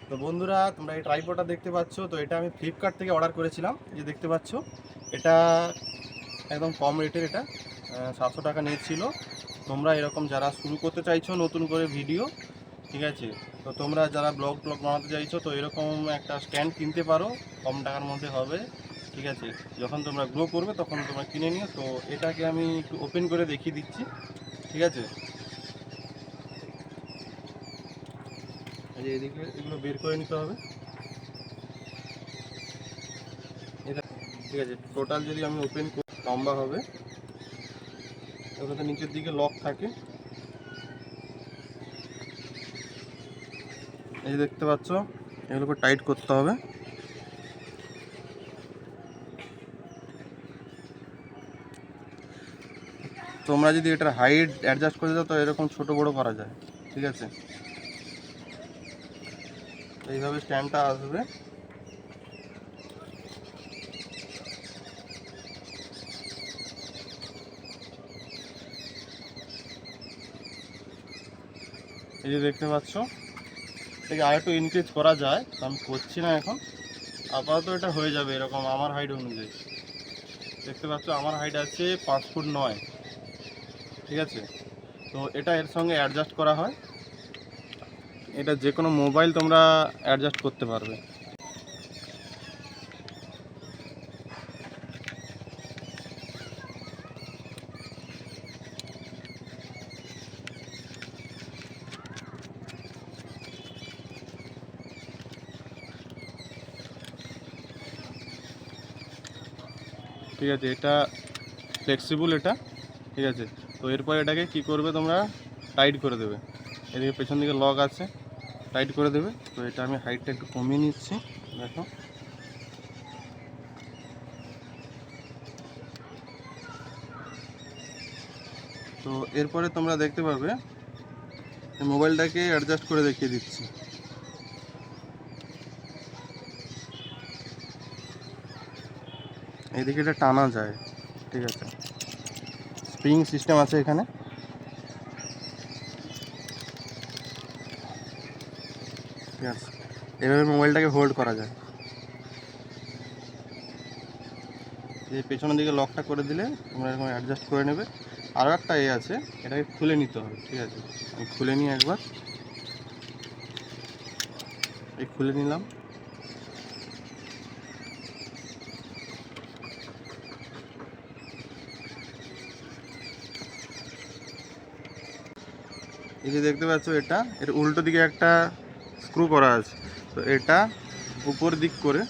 তো বন্ধুরা, তোমরা এই ট্রাইপডটা দেখতে পাচ্ছ, তো এটা আমি ফ্লিপকার্ট থেকে অর্ডার করেছিলাম। যে দেখতে পাচ্ছ, এটা একদম কম রেটের। এটা 700 টাকা নিয়েছিল। তোমরা এরকম যারা শুরু করতে চাইছো নতুন করে ভিডিও, ঠিক আছে, তো তোমরা যারা ব্লগ বানাতে চাইছো, তো এরকম একটা স্ট্যান্ড কিনতে পারো, কম টাকার মধ্যে হবে, ঠিক আছে। যখন তোমরা গ্রো করবে তখন তোমরা কিনে নিও। তো এটাকে আমি একটু ওপেন করে দেখিয়ে দিচ্ছি, ঠিক আছে। এই যে এদিকে এগুলো বের করে নিতে হবে, এটা, ঠিক আছে। টোটাল যদি আমি ওপেন করি, লম্বা হবে। ওখানে নিচের দিকে লক থাকে, এই যে দেখতে পাচ্ছ। এগুলোকে টাইট করতে হবে। তোমরা যদি এটার হাইট অ্যাডজাস্ট করে দাও তো এরকম ছোট বড় করা যায়, ঠিক আছে। এইভাবে স্ট্যান্ডটা আসবে। এই যে দেখতে পাচ্ছ, থেকে আর একটু ইনক্রিজ করা যায়, তো আমি করছি না এখন। আপাতত এটা হয়ে যাবে এরকম আমার হাইট অনুযায়ী। দেখতে পাচ্ছ আমার হাইট আছে 5 ফুট 9, ঠিক আছে। তো এটা এর সঙ্গে অ্যাডজাস্ট করা হয়। এটা যে কোনো মোবাইল তোমরা অ্যাডজাস্ট করতে পারবে। ঠিক আছে, এটা ফ্লেক্সিবল এটা, ঠিক আছে। তো এরপর এটাকে কি করবে, তোমরা টাইট করে দেবে। এদিকে পেছন দিকে লক আছে, টাইট করে দেবে। তো এটা আমি হাইটটা একটু কমিয়ে নিচ্ছি, দেখো। তো এরপরে তোমরা দেখতে পাবে মোবাইলটাকে অ্যাডজাস্ট করে দেখিয়ে দিচ্ছি। এইদিকে এটা টানা যায়, ঠিক আছে। স্প্রিং সিস্টেম আছে এখানে, ঠিক আছে। এভাবে মোবাইলটাকে হোল্ড করা যায়। এই পেছনের দিকে লকটা করে দিলে তোমরা এরকম অ্যাডজাস্ট করে নেবে। আরও একটা আছে, এটাকে খুলে নিতে হবে, ঠিক আছে। আমি খুলে নিই একবার, এই খুলে নিলাম। এই যে দেখতে পাচ্ছ, এটা এর উল্টো দিকে একটা স্ক্রু করা আছে। তো এটা উপর দিক করে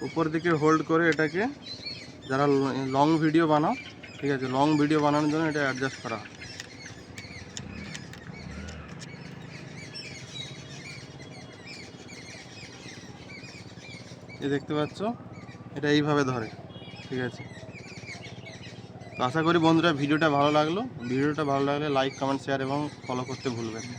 উপর দিকে হোল্ড করে এটাকে, যারা লং ভিডিও বানাও, ঠিক আছে, লং ভিডিও বানানোর জন্য এটা অ্যাডজাস্ট করা হয়। এই দেখতে পাচ্ছ, এটা এইভাবে ধরে, ঠিক আছে। তো আশা করি বন্ধুরা ভিডিওটা ভালো লাগলো। ভিডিওটা ভালো লাগলে লাইক, কমেন্ট, শেয়ার এবং ফলো করতে ভুলবেন না।